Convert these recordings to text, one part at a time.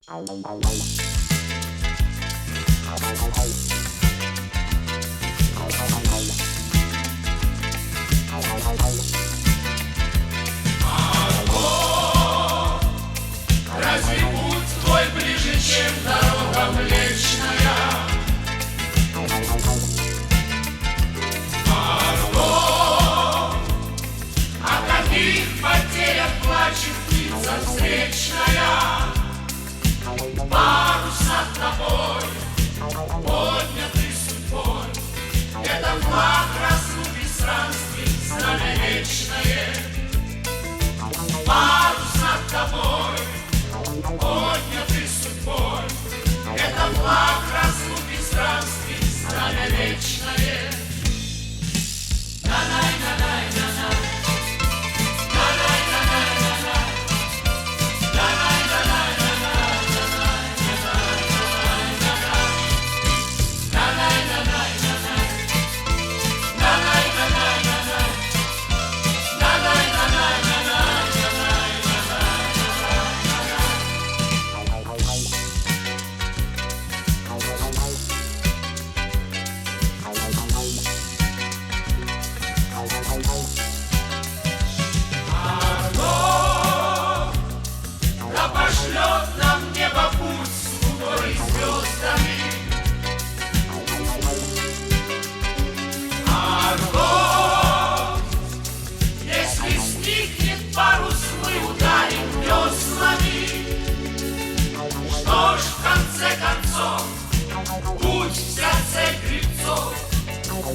Разве путь твой ближе, чем дорога Млечная? Марго, о каких потерях плачет птица встречная? Парус над тобой, поднятый судьбой, это флаг разлуки странствий, знамя вечное. Парус над тобой, поднятый судьбой, это флаг разлуки странствий, знамя вечное. На-най-на-най-на-най, на-най-на-най-на-най, да пошлет нам небо путь с луной и звездами. Марго, если сникнет парус, мы ударим веслами. Что ж, в конце концов, путь в сердце гребцов,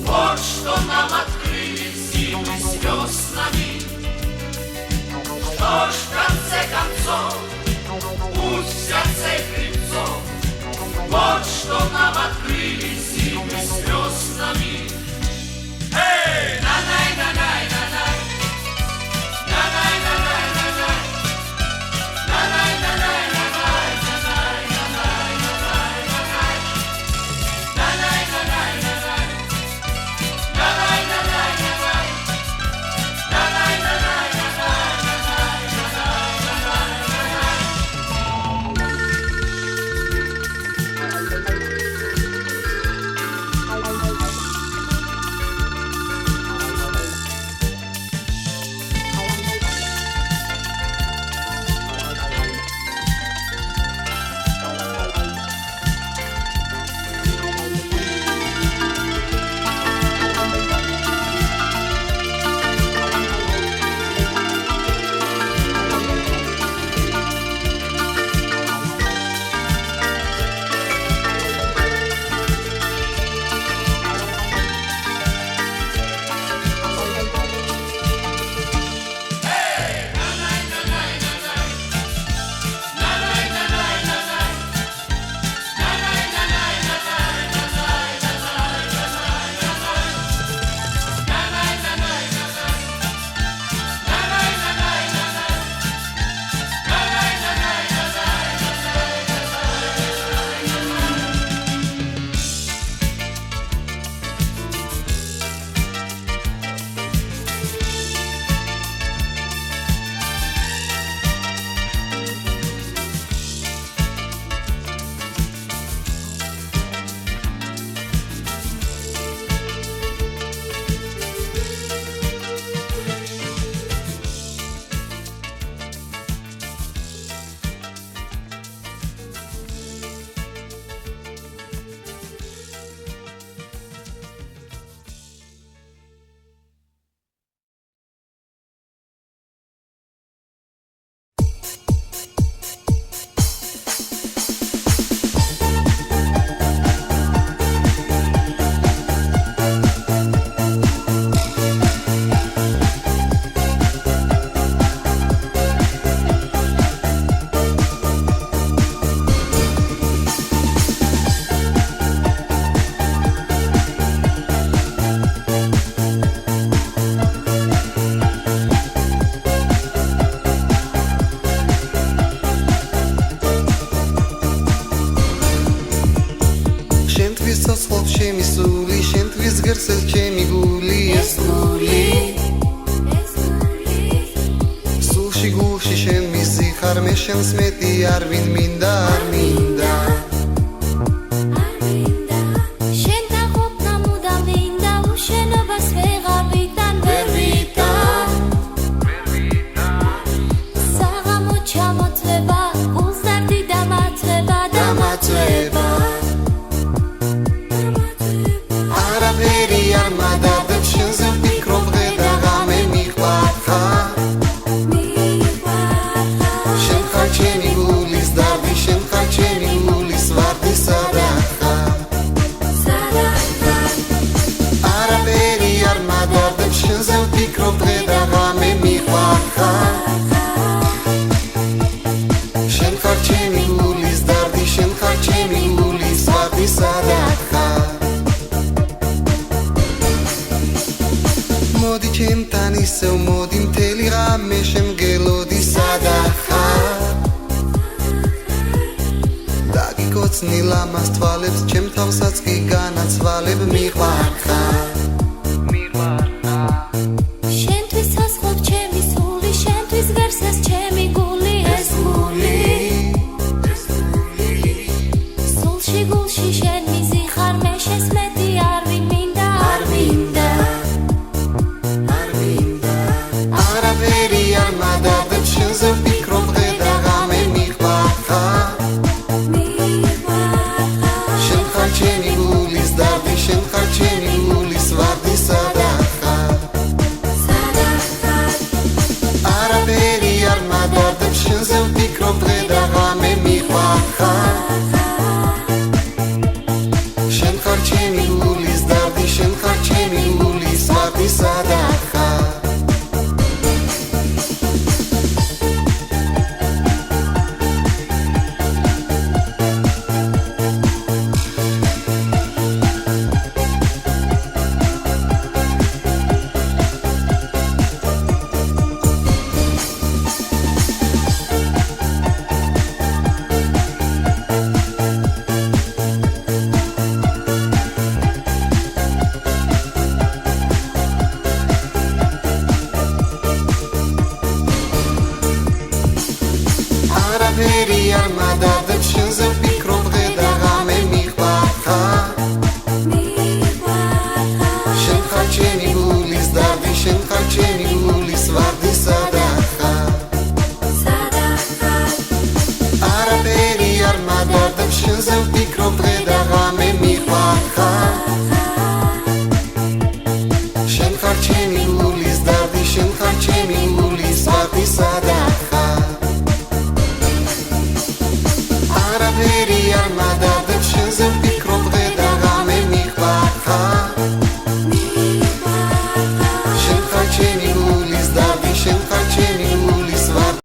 вот что нам открыли зимы с веснами. Что ж, в конце концов, путь в сердце гребцов, вот что нам открыли зимы с веснами. Эй! На-най-на-най-на-най, на-най-на-най-на-най, на-най-на-най-на-най, на-най-на-най-на-най, на-най-на-най-на-най, на-най-на-най-на-най, შენს მეტი არ ვინ მინდა არ მინდა შენთან ყოფნა მუდამ მინდა უშენობას ვეღარ ვიტან ვერ ვიტან საღამო ჩამოწება გულს დარდი დამატება დამატება არაფერი არ მადადებ შენზე ვფიქრობ დღე და ღამე მიყვარხარ შენ ხარ ჩემი გულის დარდი შენ ხარ ჩემი გულის ვარდი სადაც ხარ არაფერი არ მადადებ შენზე ვფიქრობ დღე და ღამე მიყვარხარ შენ ხარ ჩემი გულის დარდი შენ ხარ ჩემი გულის ვარდი სადაც ხარ მოდი ჩემთან ისევ მოდი მთელი ღამე შემგელოდი სადაც ხარ დაგიკოცნი ლამაზ თვალებს ჩემ თავსაც კი განაცვალებ მიყვარხარ შენთვის ასხობ ჩემი სული შენთვის ვერსეს ჩემი გული ეს გული სულში გულში შენ მიზიხარ მე შენს მეტი არ ვინ მინდა არ მინდა არაფერი არ მადადებ შენზე ვფიქრობ დღე და ღამე მიყვარხარ შენ ხარ ჩემი გულის დარდი შენ ხარ ჩემი გულის ვარდი სადაც ხარ არაფერი არ მადადებ შენზე ვფიქრობ დღე და ღამე მიყვარხარ შენ ხარ ჩემი გულის დარდი შენ ხარ ჩემი გულის ვარდი სადაც ხარ არაფერი არ მადადებ შენზე ვფიქრობ დღე და ღამე მიყვარხარ შენ ხარ ჩემი გულის დარდი შენ ხარ ჩემი გულის ვარდი სადაც ხარ არაფერი არ მადადებ შენზე ვფიქრობ დღე და ღამე მიყვარხარ შენ ხარ ჩემი გულის დარდი შენ ხარ ჩემი გულის ვარდი სადაც ხარ არაფერი არ მადადებ